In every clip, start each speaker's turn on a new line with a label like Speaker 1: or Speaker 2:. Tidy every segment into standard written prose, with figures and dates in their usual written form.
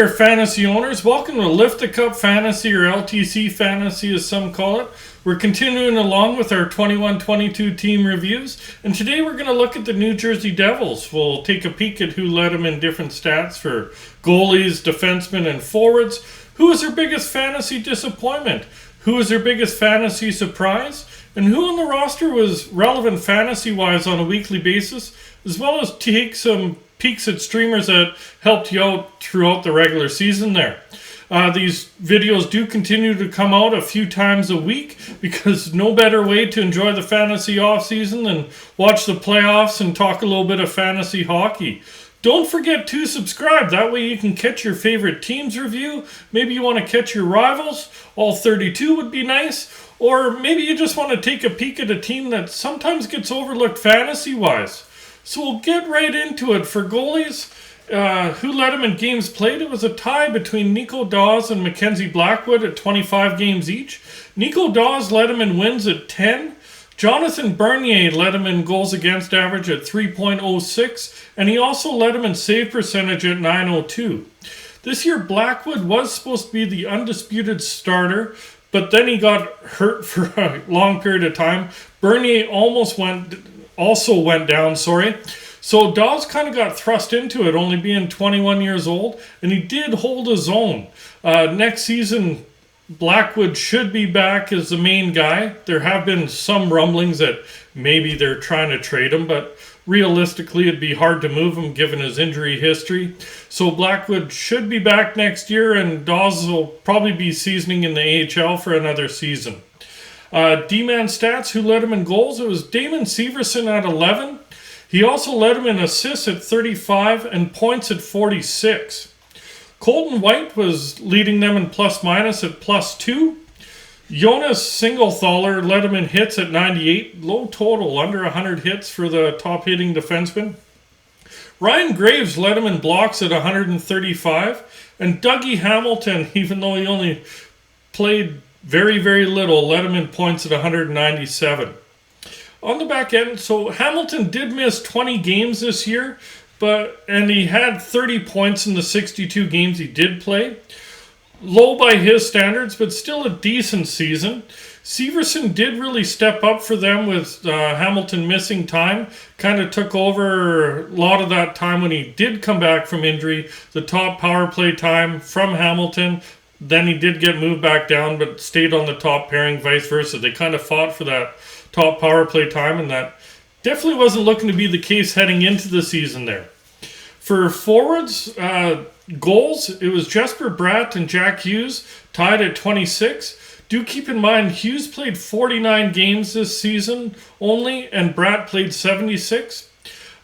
Speaker 1: there, fantasy owners. Welcome to Lift the Cup Fantasy, or LTC Fantasy as some call it. We're continuing along with our 21-22 team reviews, and today we're going to look at the New Jersey Devils. We'll take a peek at who led them in different stats for goalies, defensemen, and forwards. Who was their biggest fantasy disappointment? Who was their biggest fantasy surprise? And who on the roster was relevant fantasy-wise on a weekly basis, as well as take some peeks at streamers that helped you out throughout the regular season there. These videos do continue to come out a few times a week because no better way to enjoy the fantasy offseason than watch the playoffs and talk a little bit of fantasy hockey. Don't forget to subscribe. That way you can catch your favorite teams review. Maybe you want to catch your rivals. All 32 would be nice. Or maybe you just want to take a peek at a team that sometimes gets overlooked fantasy-wise. So we'll get right into it. For goalies, who led them in games played? It was a tie between Nico Daws and Mackenzie Blackwood at 25 games each. Nico Daws led them in wins at 10. Jonathan Bernier led him in goals against average at 3.06, and he also led him in save percentage at 902. This year, Blackwood was supposed to be the undisputed starter, but then he got hurt for a long period of time. Bernier also went down. So Dawes kind of got thrust into it, only being 21 years old, and he did hold his own. Next season, Blackwood should be back as the main guy. There have been some rumblings that maybe they're trying to trade him, but realistically it'd be hard to move him given his injury history. So Blackwood should be back next year, and Dawes will probably be seasoning in the AHL for another season. D-man stats, who led him in goals? It was Damon Severson at 11. He also led him in assists at 35 and points at 46. Colton White was leading them in plus-minus at +2. Jonas Singelthaler led him in hits at 98. Low total, under 100 hits for the top-hitting defenseman. Ryan Graves led him in blocks at 135. And Dougie Hamilton, even though he only played very, very little, led him in points at 197. On the back end, so Hamilton did miss 20 games this year, and he had 30 points in the 62 games he did play. Low by his standards, but still a decent season. Severson did really step up for them with Hamilton missing time. Kind of took over a lot of that time when he did come back from injury. The top power play time from Hamilton. Then he did get moved back down, but stayed on the top pairing, vice versa. They kind of fought for that top power play time, and that definitely wasn't looking to be the case heading into the season there. For forwards, goals, it was Jesper Bratt and Jack Hughes tied at 26. Do keep in mind, Hughes played 49 games this season only, and Bratt played 76.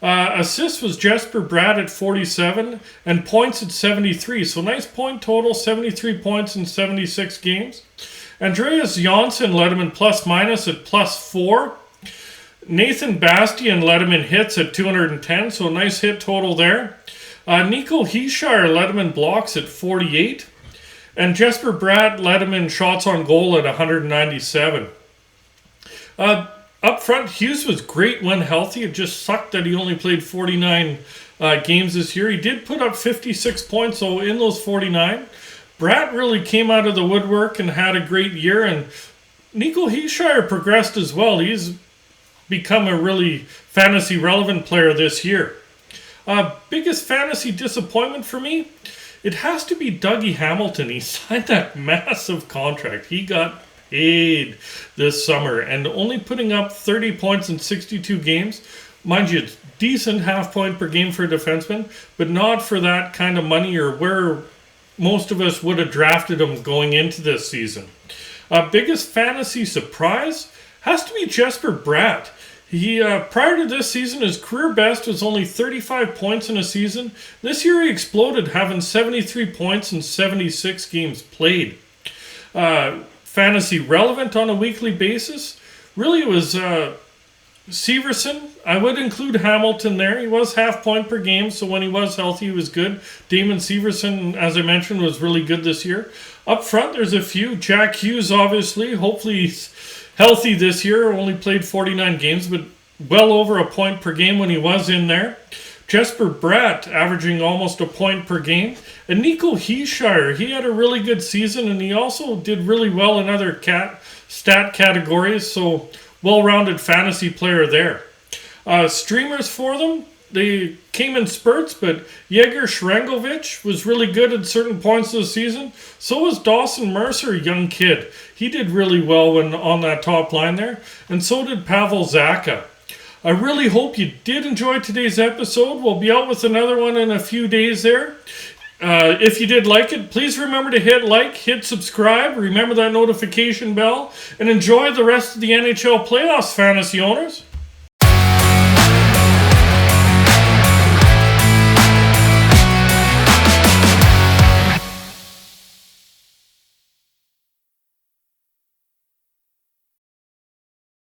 Speaker 1: Assists was Jesper Bratt at 47 and points at 73. So nice point total, 73 points in 76 games. Andreas Janssen led him in plus-minus at +4. Nathan Bastian led him in hits at 210, so nice hit total there. Nico Heishire led him in blocks at 48. And Jesper Bratt led him in shots on goal at 197. Up front, Hughes was great when healthy. It just sucked that he only played 49 games this year. He did put up 56 points, so in those 49. Bratt really came out of the woodwork and had a great year, and Nico Heishire progressed as well. He's become a really fantasy-relevant player this year. Biggest fantasy disappointment for me? It has to be Dougie Hamilton. He signed that massive contract. He got paid this summer, and only putting up 30 points in 62 games. Mind you, it's decent half point per game for a defenseman, but not for that kind of money or where most of us would have drafted him going into this season. Biggest fantasy surprise has to be Jesper Bratt. He prior to this season, his career best was only 35 points in a season. This year he exploded, having 73 points in 76 games played. Fantasy relevant on a weekly basis? Really, it was Severson. I would include Hamilton there. He was half point per game, so when he was healthy, he was good. Damon Severson, as I mentioned, was really good this year. Up front, there's a few. Jack Hughes, obviously. Hopefully he's healthy this year. Only played 49 games, but well over a point per game when he was in there. Jesper Bratt averaging almost a point per game. And Nico Heeshire, he had a really good season, and he also did really well in other stat categories, so well-rounded fantasy player there. Streamers for them, they came in spurts, but Yegor Shrangovich was really good at certain points of the season. So was Dawson Mercer, young kid. He did really well when on that top line there. And so did Pavel Zacha. I really hope you did enjoy today's episode. We'll be out with another one in a few days there. If you did like it, please remember to hit like, hit subscribe, remember that notification bell, and enjoy the rest of the NHL playoffs, fantasy owners.